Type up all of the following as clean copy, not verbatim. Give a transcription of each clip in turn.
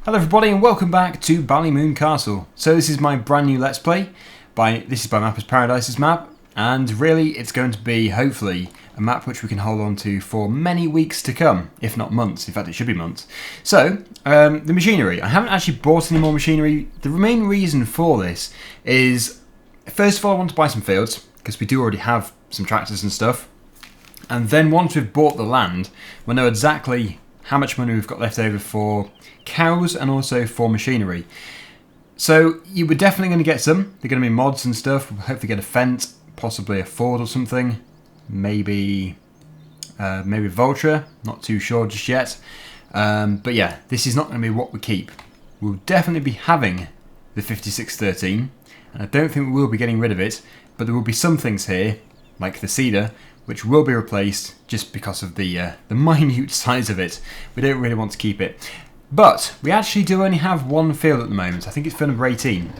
Hello everybody and welcome back to Ballymoon Castle. So this is my brand new Let's Play. This is by Mappers Paradise's map, and really it's going to be, hopefully, a map which we can hold on to for many weeks to come, if not months. In fact, it should be months. So, the machinery. I haven't actually bought any more machinery. The main reason for this is, first of all, I want to buy some fields, because we do already have some tractors and stuff. And then once we've bought the land, we'll know exactly how much money we've got left over for cows and also for machinery. So you were definitely going to get some. They're going to be mods and stuff. We'll hopefully get a fence, possibly a Ford or something. Maybe Vulture. Not too sure just yet. But yeah, this is not going to be what we keep. We'll definitely be having the 5613, and I don't think we will be getting rid of it. But there will be some things here, like the cedar, which will be replaced just because of the minute size of it. We don't really want to keep it. But we actually do only have one field at the moment. I think it's field number 18.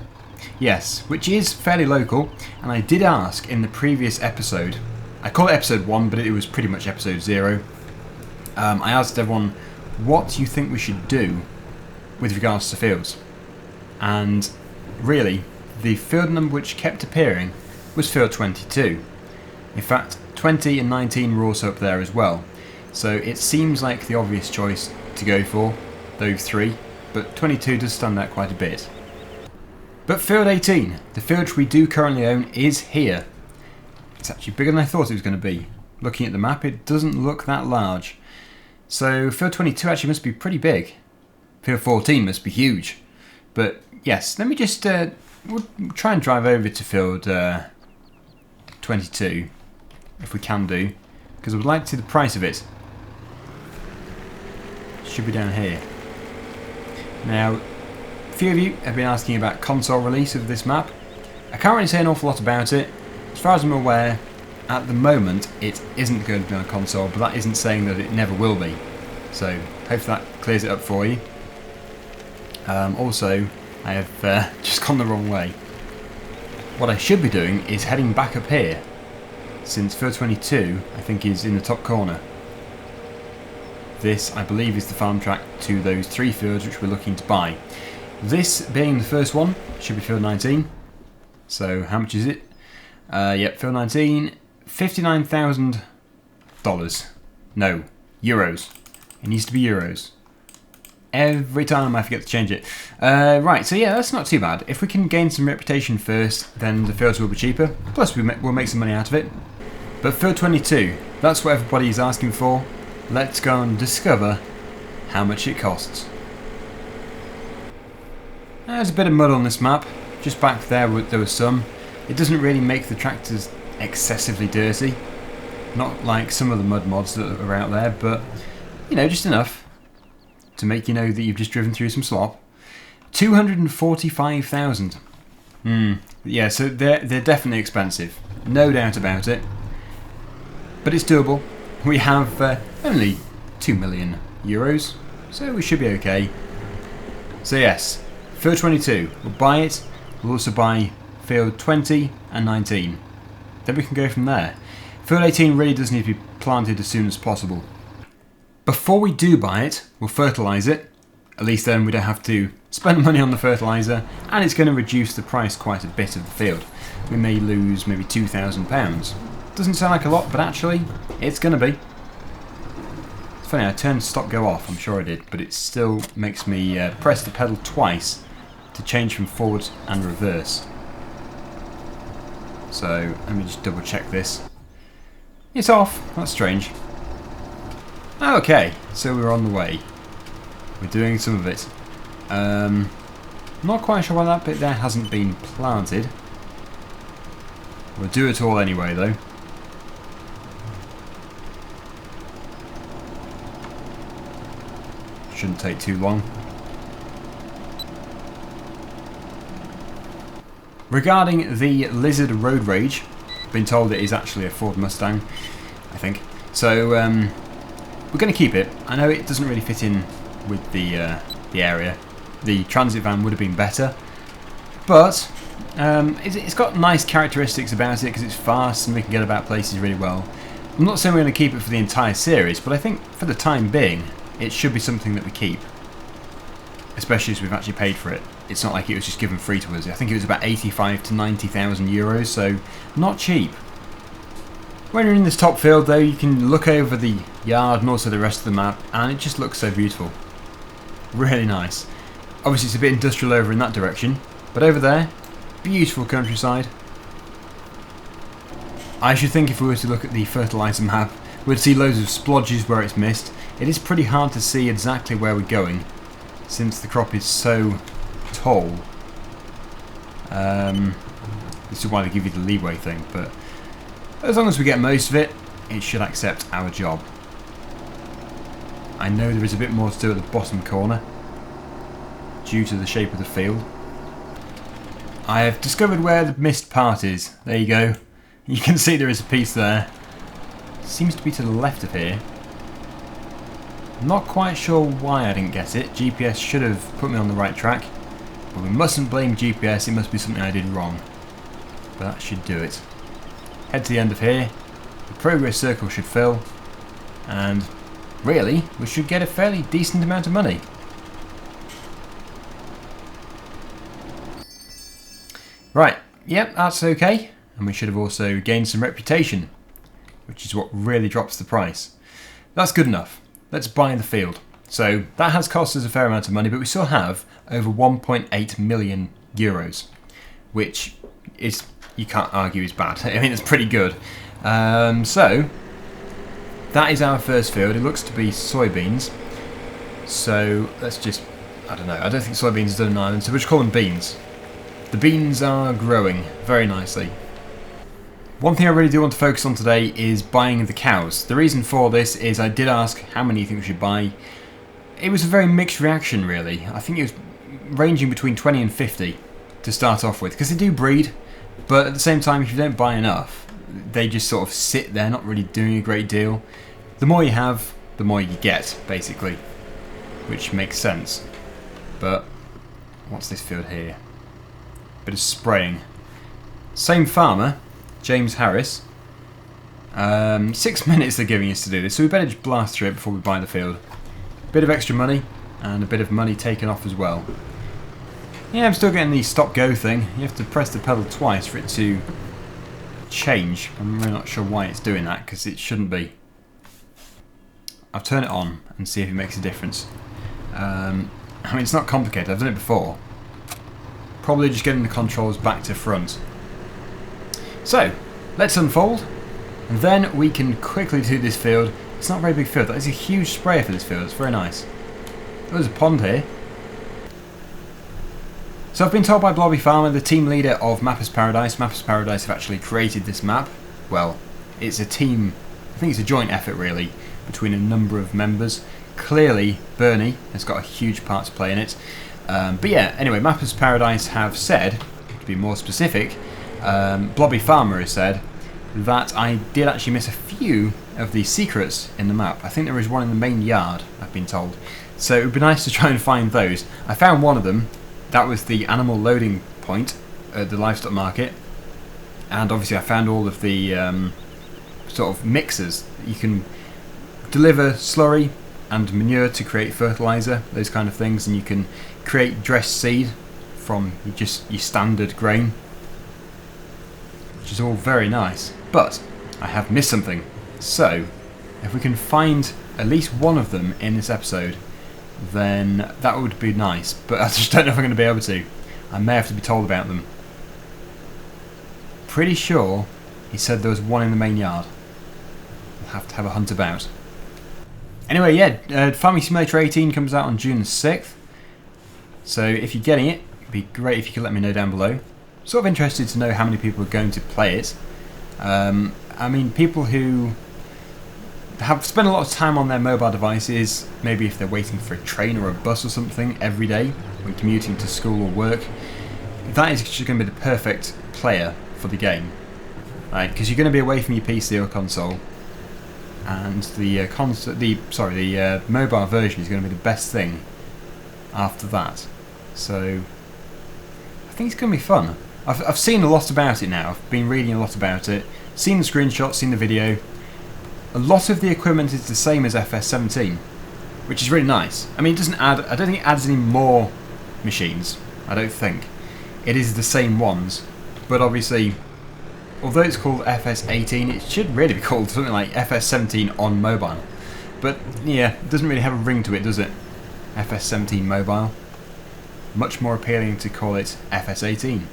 Yes, which is fairly local. And I did ask in the previous episode, I call it episode 1, but it was pretty much episode 0. I asked everyone, what you think we should do with regards to fields? And really, the field number which kept appearing was field 22. In fact, 20 and 19 were also up there as well. So it seems like the obvious choice to go for, those three, but 22 does stand out quite a bit. But field 18, the field which we do currently own, is here. It's actually bigger than I thought it was going to be. Looking at the map, it doesn't look that large. So field 22 actually must be pretty big. Field 14 must be huge. But yes, let me just we'll try and drive over to field 22, if we can do, because I would like to see the price of it. Should be down here. Now, a few of you have been asking about console release of this map. I can't really say an awful lot about it. As far as I'm aware, at the moment it isn't going to be on console, but that isn't saying that it never will be. So, hopefully that clears it up for you. Also, I have just gone the wrong way. What I should be doing is heading back up here, since field 22 I think is in the top corner. This, I believe, is the farm track to those three fields which we're looking to buy. This being the first one, should be field 19. So how much is it? Yep, field 19, $59,000. No, euros. It needs to be euros. Every time I forget to change it. Right, so yeah, that's not too bad. If we can gain some reputation first, then the fields will be cheaper. Plus we'll make some money out of it. But field 22, that's what everybody's asking for. Let's go and discover how much it costs. There's a bit of mud on this map. Just back there was some. It doesn't really make the tractors excessively dirty. Not like some of the mud mods that are out there, but you know, just enough to make you know that you've just driven through some slop. 245,000. Yeah, so they're definitely expensive. No doubt about it. But it's doable. We have only 2 million euros, so we should be okay. So yes, field 22, we'll buy it. We'll also buy field 20 and 19. Then we can go from there. Field 18 really does need to be planted as soon as possible. Before we do buy it, we'll fertilise it. At least then we don't have to spend money on the fertiliser, and it's going to reduce the price quite a bit of the field. We may lose maybe £2,000. Doesn't sound like a lot, but actually, it's going to be. It's funny, I turned stop go off, I'm sure I did, but it still makes me press the pedal twice to change from forward and reverse. So, let me just double check this. It's off, that's strange. Okay, so we're on the way. We're doing some of it. Not quite sure why that bit there hasn't been planted. We'll do it all anyway though. Shouldn't take too long. Regarding the Lizard Road Rage, I've been told it is actually a Ford Mustang, I think. So we're going to keep it. I know it doesn't really fit in with the area. The transit van would have been better, but it's got nice characteristics about it because it's fast and we can get about places really well. I'm not saying we're going to keep it for the entire series, but I think for the time being, it should be something that we keep. especially as we've actually paid for it. It's not like it was just given free to us. I think it was about 85 to 90,000 euros, so not cheap. When you're in this top field though, you can look over the yard and also the rest of the map, and it just looks so beautiful. Really nice. Obviously it's a bit industrial over in that direction, but over there, beautiful countryside. I should think if we were to look at the fertiliser map, we'd see loads of splodges where it's missed. It is pretty hard to see exactly where we're going, since the crop is so tall. This is why they give you the leeway thing, but as long as we get most of it, it should accept our job. I know there is a bit more to do at the bottom corner, due to the shape of the field. I have discovered where the missed part is. There you go. You can see there is a piece there. Seems to be to the left of here. Not quite sure why I didn't get it. GPS should have put me on the right track. But we mustn't blame GPS, it must be something I did wrong. But that should do it. Head to the end of here. The progress circle should fill. And really, we should get a fairly decent amount of money. Right, yep, that's okay. And we should have also gained some reputation, which is what really drops the price. That's good enough. Let's buy the field. So that has cost us a fair amount of money, but we still have over 1.8 million euros, which is, you can't argue is bad. I mean, it's pretty good. So that is our first field. It looks to be soybeans. So let's just, I don't know. I don't think soybeans is done in Ireland, so we'll just call them beans. The beans are growing very nicely. One thing I really do want to focus on today is buying the cows. The reason for this is I did ask how many you think we should buy. It was a very mixed reaction really. I think it was ranging between 20 and 50 to start off with, because they do breed, but at the same time if you don't buy enough, they just sort of sit there not really doing a great deal. The more you have, the more you get, basically, which makes sense. But what's this field here? Bit of spraying. Same farmer, James Harris. 6 minutes they're giving us to do this, so we better just blast through it before we buy the field. Bit of extra money, and a bit of money taken off as well. Yeah, I'm still getting the stop-go thing. You have to press the pedal twice for it to change. I'm really not sure why it's doing that, because it shouldn't be. I'll turn it on and see if it makes a difference. I mean, it's not complicated. I've done it before. Probably just getting the controls back to front. So, let's unfold, and then we can quickly do this field. It's not a very big field. That is a huge sprayer for this field. It's very nice. There's a pond here. So I've been told by Blobby Farmer, the team leader of Mappers Paradise. Mappers Paradise have actually created this map. Well, it's a team, I think it's a joint effort really, between a number of members. Clearly, Bernie has got a huge part to play in it. But yeah, anyway, Mappers Paradise have said, to be more specific, Blobby Farmer has said that I did actually miss a few of the secrets in the map. I think there is one in the main yard, I've been told. So it would be nice to try and find those. I found one of them. That was the animal loading point at the livestock market. And obviously I found all of the sort of mixers. You can deliver slurry and manure to create fertiliser, those kind of things, and you can create dressed seed from just your standard grain, which is all very nice. But I have missed something, so if we can find at least one of them in this episode, then that would be nice, but I just don't know if I'm going to be able to. I may have to be told about them. Pretty sure he said there was one in the main yard. We'll have to have a hunt about. Anyway, yeah, Farming Simulator 18 comes out on June the 6th. So if you're getting it, it'd be great if you could let me know down below. Sort of interested to know how many people are going to play it. I mean, people who have spent a lot of time on their mobile devices, maybe if they're waiting for a train or a bus or something every day when commuting to school or work, that is just going to be the perfect player for the game, right? Because you're going to be away from your PC or console, and the mobile version is going to be the best thing after that. So I think it's going to be fun. I've seen a lot about it now. I've been reading a lot about it, seen the screenshots, seen the video. A lot of the equipment is the same as FS17, which is really nice. I mean, it doesn't add. I don't think it adds any more machines. I don't think. It is the same ones, but obviously, although it's called FS18, it should really be called something like FS17 on mobile. But yeah, it doesn't really have a ring to it, does it? FS17 mobile. Much more appealing to call it FS18.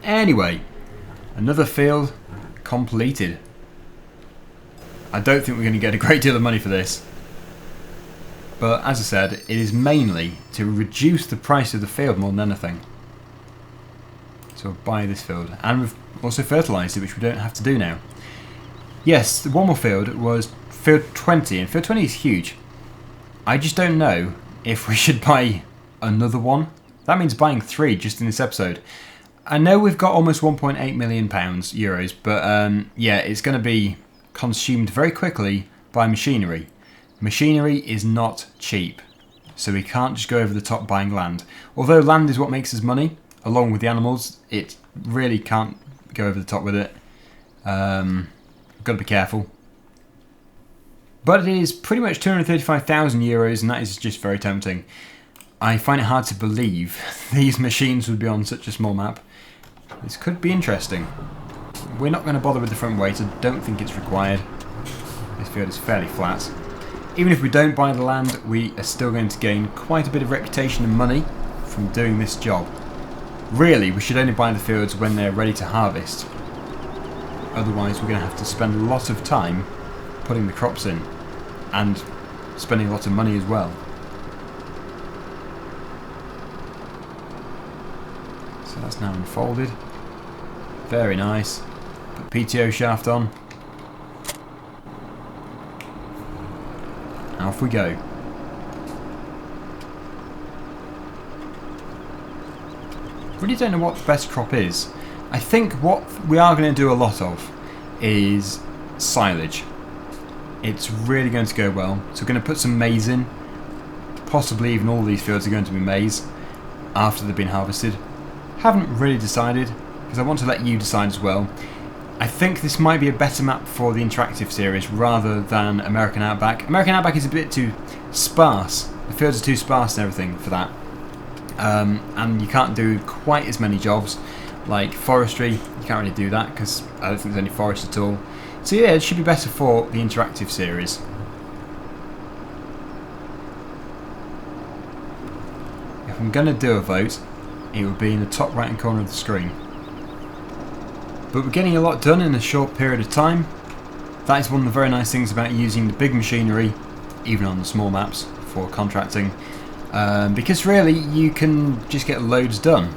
Anyway, another field completed. I don't think we're going to get a great deal of money for this. But as I said, it is mainly to reduce the price of the field more than anything. So we'll buy this field. And we've also fertilised it, which we don't have to do now. Yes, the one more field was field 20, and field 20 is huge. I just don't know if we should buy another one. That means buying 3 just in this episode. I know we've got almost 1.8 million euros, but yeah, it's going to be consumed very quickly by machinery. Machinery is not cheap, so we can't just go over the top buying land. Although land is what makes us money, along with the animals, it really can't go over the top with it. Got to be careful. But it is pretty much 235,000 euros, and that is just very tempting. I find it hard to believe these machines would be on such a small map. This could be interesting. We're not going to bother with the front weight, I don't think it's required. This field is fairly flat. Even if we don't buy the land, we are still going to gain quite a bit of reputation and money from doing this job. Really, we should only buy the fields when they're ready to harvest. Otherwise, we're going to have to spend a lot of time putting the crops in and spending a lot of money as well. So that's now unfolded. Very nice. Put PTO shaft on. Off we go. Really don't know what the best crop is. I think what we are going to do a lot of is silage. It's really going to go well. So we're going to put some maize in. Possibly even all these fields are going to be maize after they've been harvested. Haven't really decided, because I want to let you decide as well. I think this might be a better map for the interactive series rather than American Outback. American Outback is a bit too sparse. The fields are too sparse and everything for that. And you can't do quite as many jobs. Like forestry, you can't really do that because I don't think there's any forest at all. So yeah, it should be better for the interactive series. If I'm going to do a vote, it will be in the top right hand corner of the screen. But we're getting a lot done in a short period of time. That is one of the very nice things about using the big machinery, even on the small maps, for contracting. Because really, you can just get loads done.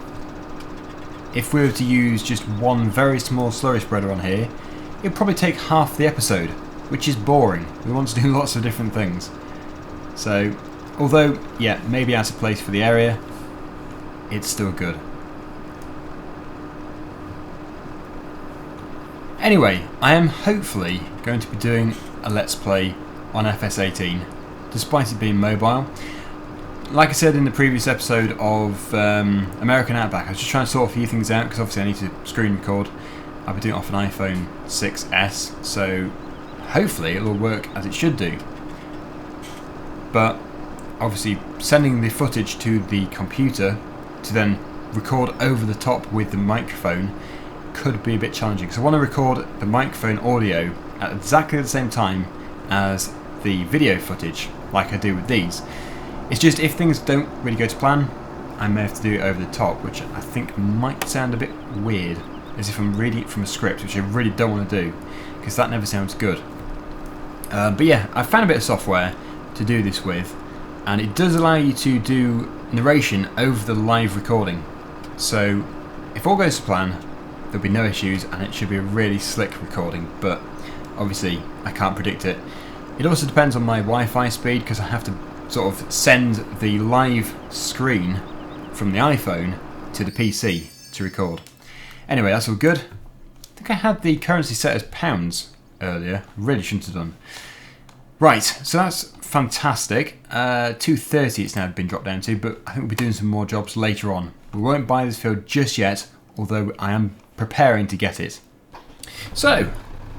If we were to use just one very small slurry spreader on here, it would probably take half the episode, which is boring. We want to do lots of different things. So, although, yeah, maybe out of place for the area, it's still good. Anyway, I am hopefully going to be doing a Let's Play on FS18, despite it being mobile. Like I said in the previous episode of American Outback, I was just trying to sort a few things out, because obviously I need to screen record. I'll be doing it off an iPhone 6s, so hopefully it'll work as it should do. But obviously sending the footage to the computer to then record over the top with the microphone could be a bit challenging, because I want to record the microphone audio at exactly the same time as the video footage, like I do with these. It's just if things don't really go to plan, I may have to do it over the top, which I think might sound a bit weird, as if I'm reading it from a script, which I really don't want to do, because that never sounds good. But yeah, I found a bit of software to do this with, and it does allow you to do narration over the live recording. So if all goes to plan, there'll be no issues, and it should be a really slick recording, but obviously I can't predict it. It also depends on my Wi-Fi speed, because I have to sort of send the live screen from the iPhone to the PC to record. Anyway, that's all good. I think I had the currency set as pounds earlier. Really shouldn't have done. Right, so that's fantastic. 230 it's now been dropped down to, but I think we'll be doing some more jobs later on. We won't buy this field just yet, although I am preparing to get it. So,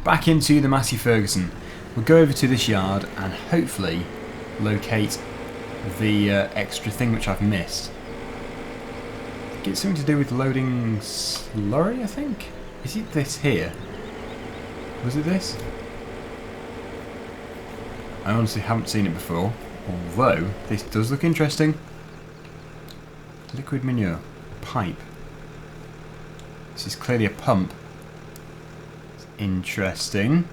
back into the Massey Ferguson. We'll go over to this yard and hopefully locate the extra thing which I've missed. I think it's something to do with loading slurry, I think? Is it this here? Was it this? I honestly haven't seen it before, although this does look interesting. Liquid manure. Pipe. This is clearly a pump. It's interesting.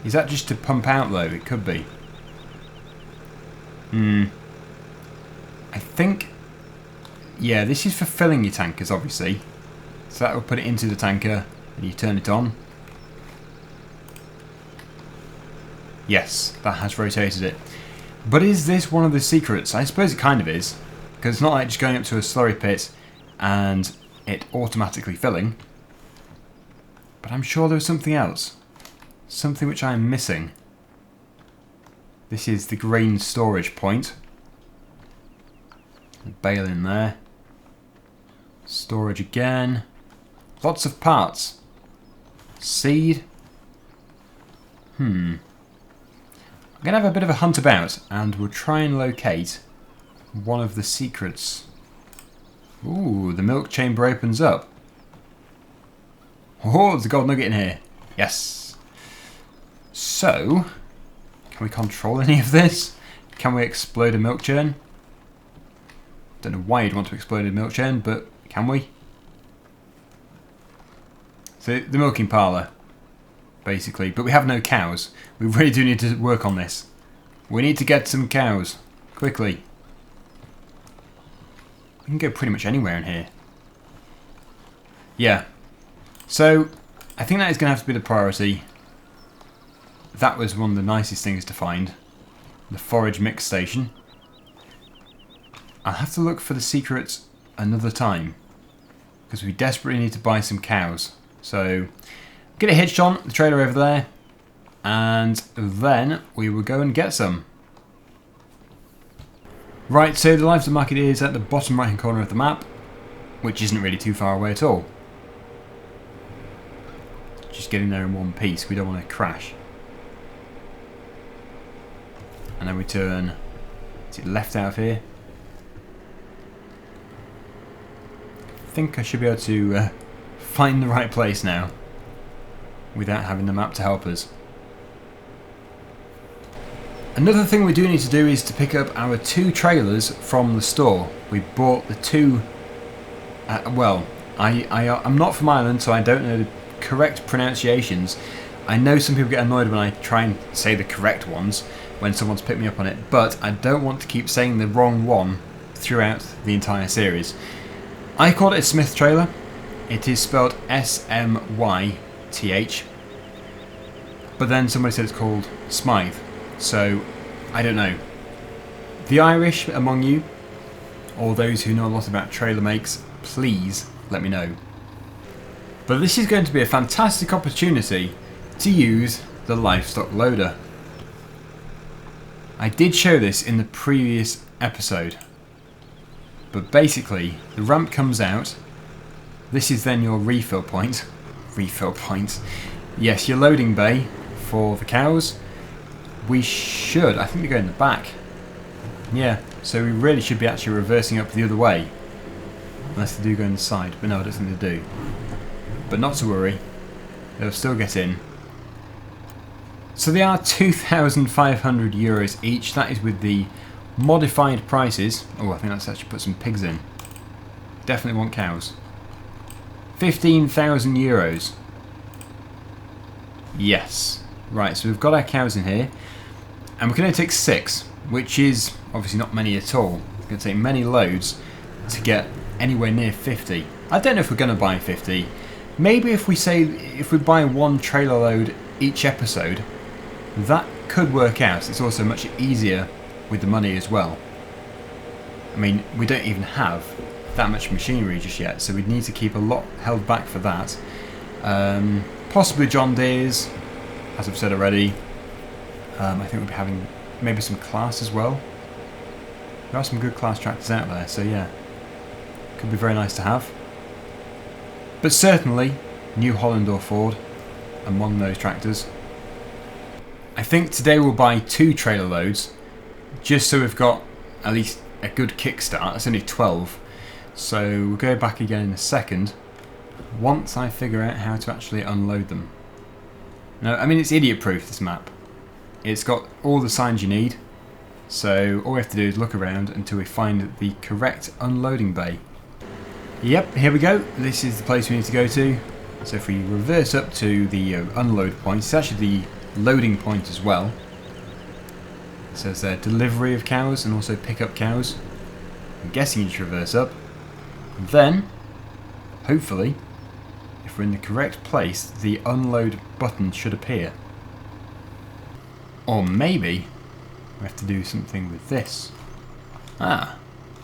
Is that just to pump out though? It could be. I think... Yeah, this is for filling your tankers, obviously. So that will put it into the tanker and you turn it on. Yes, that has rotated it. But is this one of the secrets? I suppose it kind of is. Because it's not like just going up to a slurry pit and it automatically filling. But I'm sure there was something else. Something which I'm missing. This is the grain storage point. Bale in there. Storage again. Lots of parts. Seed. I'm going to have a bit of a hunt about and we'll try and locate one of the secrets. Ooh, the milk chamber opens up. Oh, there's a gold nugget in here. Yes. So, can we control any of this? Can we explode a milk churn? Don't know why you'd want to explode a milk churn, but can we? So, the milking parlour, basically. But we have no cows. We really do need to work on this. We need to get some cows. Quickly. We can go pretty much anywhere in here. Yeah. So, I think that is going to have to be the priority. That was one of the nicest things to find. The forage mix station. I'll have to look for the secrets another time. Because we desperately need to buy some cows. So, get it hitched on the trailer over there. And then we will go and get some. Right, so the livestock market is at the bottom right hand corner of the map. Which isn't really too far away at all. Just getting there in one piece, we don't want to crash. And then we turn, is it left out of here? I think I should be able to find the right place now. Without having the map to help us. Another thing we do need to do is to pick up our 2 trailers from the store. We bought the 2... well, I'm not from Ireland, so I don't know the correct pronunciations. I know some people get annoyed when I try and say the correct ones when someone's picked me up on it, but I don't want to keep saying the wrong one throughout the entire series. I called it a Smyth trailer. It is spelled S-M-Y-T-H. But then somebody said it's called Smyth. So, I don't know. The Irish among you, or those who know a lot about trailer makes, please let me know. But this is going to be a fantastic opportunity to use the livestock loader. I did show this in the previous episode. But basically, the ramp comes out. This is then your refill point. Refill point. Yes, your loading bay for the cows. We should, I think they go in the back. Yeah, so we really should be actually reversing up the other way. Unless they do go inside, but no, I don't think they do. But not to worry, they'll still get in. So they are €2,500 each, that is with the modified prices. Oh, I think let's actually put some pigs in. Definitely want cows. €15,000. Yes. Right, so we've got our cows in here. And we're going to take 6, which is obviously not many at all. It's going to take many loads to get anywhere near 50. I don't know if we're going to buy 50. Maybe if we buy 1 trailer load each episode, that could work out. It's also much easier with the money as well. I mean, we don't even have that much machinery just yet, so we'd need to keep a lot held back for that. Possibly John Deere's, as I've said already. I think we'll be having maybe some Class as well. There are some good Class tractors out there, so yeah. Could be very nice to have. But certainly, New Holland or Ford among those tractors. I think today we'll buy 2 trailer loads, just so we've got at least a good kickstart. It's only 12, so we'll go back again in a second once I figure out how to actually unload them. No, I mean, it's idiot proof, this map. It's got all the signs you need, so all we have to do is look around until we find the correct unloading bay. Yep, here we go. This is the place we need to go to. So if we reverse up to the unload point, it's actually the loading point as well. It says there delivery of cows and also pick up cows. I'm guessing you just reverse up. And then, hopefully, if we're in the correct place, the unload button should appear. Or maybe we have to do something with this. Ah,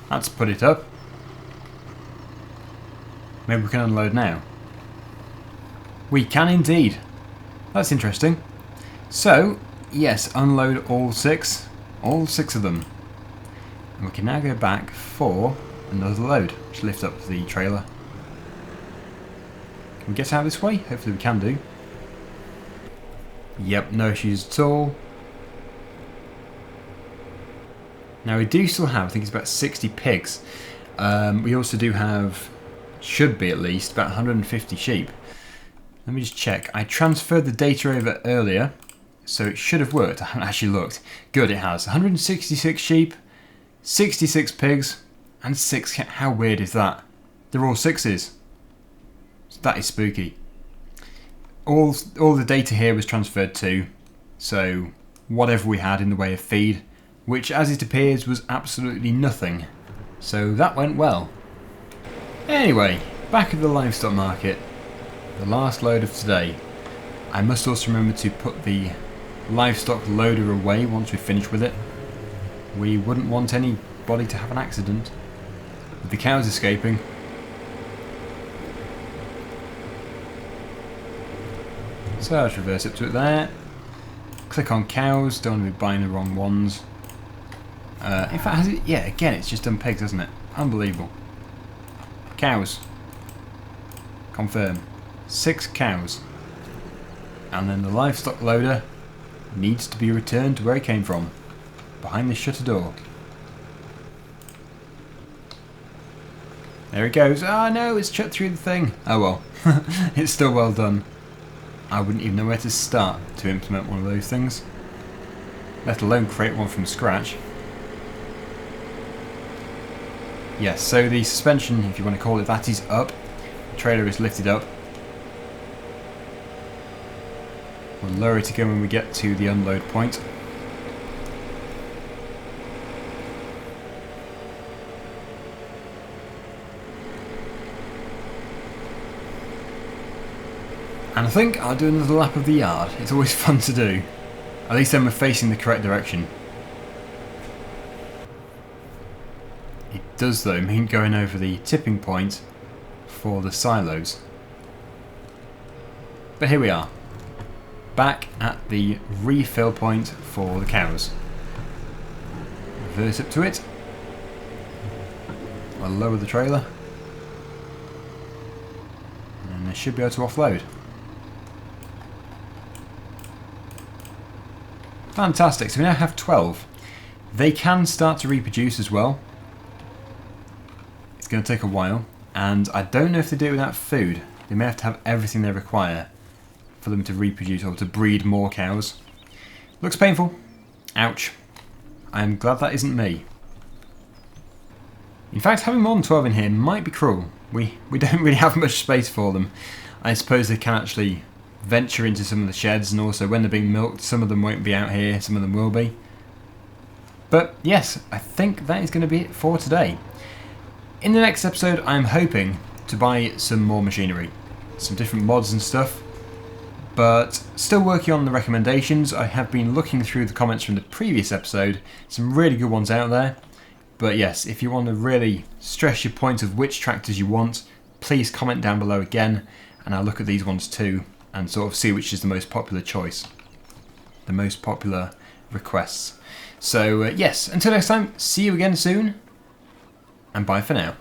let's put it up. Maybe we can unload now. We can indeed. That's interesting. So, yes, unload all six of them. And we can now go back for another load. Just lift up the trailer. Can we get out this way? Hopefully we can do. Yep, no issues at all. Now we do still have, I think it's about 60 pigs. We also do have, should be at least, about 150 sheep. Let me just check. I transferred the data over earlier, so it should have worked. I haven't actually looked. Good, it has. 166 sheep, 66 pigs, and 6 cats. How weird is that? They're all sixes. That is spooky. All the data here was transferred to, so whatever we had in the way of feed, which as it appears was absolutely nothing. So that went well. Anyway, back at the livestock market. The last load of today. I must also remember to put the livestock loader away once we finish with it. We wouldn't want anybody to have an accident with the cows escaping. So let's reverse up to it there. Click on cows, don't want to be buying the wrong ones. In fact, has it? Yeah, again, it's just done pigs, hasn't it? Unbelievable. Cows. Confirm. 6 cows. And then the livestock loader needs to be returned to where it came from. Behind the shutter door. There it goes. Ah, no, it's shut through the thing. Oh well. It's still well done. I wouldn't even know where to start to implement one of those things. Let alone create one from scratch. Yes, so the suspension, if you want to call it that, is up. The trailer is lifted up. We'll lower it again when we get to the unload point. And I think I'll do another lap of the yard. It's always fun to do. At least then we're facing the correct direction. It does though mean going over the tipping point for the silos. But here we are. Back at the refill point for the cows. Reverse up to it. I'll lower the trailer. And I should be able to offload. Fantastic, so we now have 12. They can start to reproduce as well. It's going to take a while, and I don't know if they do it without food. They may have to have everything they require for them to reproduce or to breed more cows. Looks painful. Ouch. I'm glad that isn't me. In fact, having more than 12 in here might be cruel. We don't really have much space for them. I suppose they can actually venture into some of the sheds, and also when they're being milked, some of them won't be out here, some of them will be. But yes, I think that is going to be it for today. In the next episode, I'm hoping to buy some more machinery, some different mods and stuff, but still working on the recommendations. I have been looking through the comments from the previous episode, some really good ones out there. But yes, if you want to really stress your point of which tractors you want, please comment down below again, and I'll look at these ones too and sort of see which is the most popular choice, the most popular requests. So yes, until next time, see you again soon, and bye for now.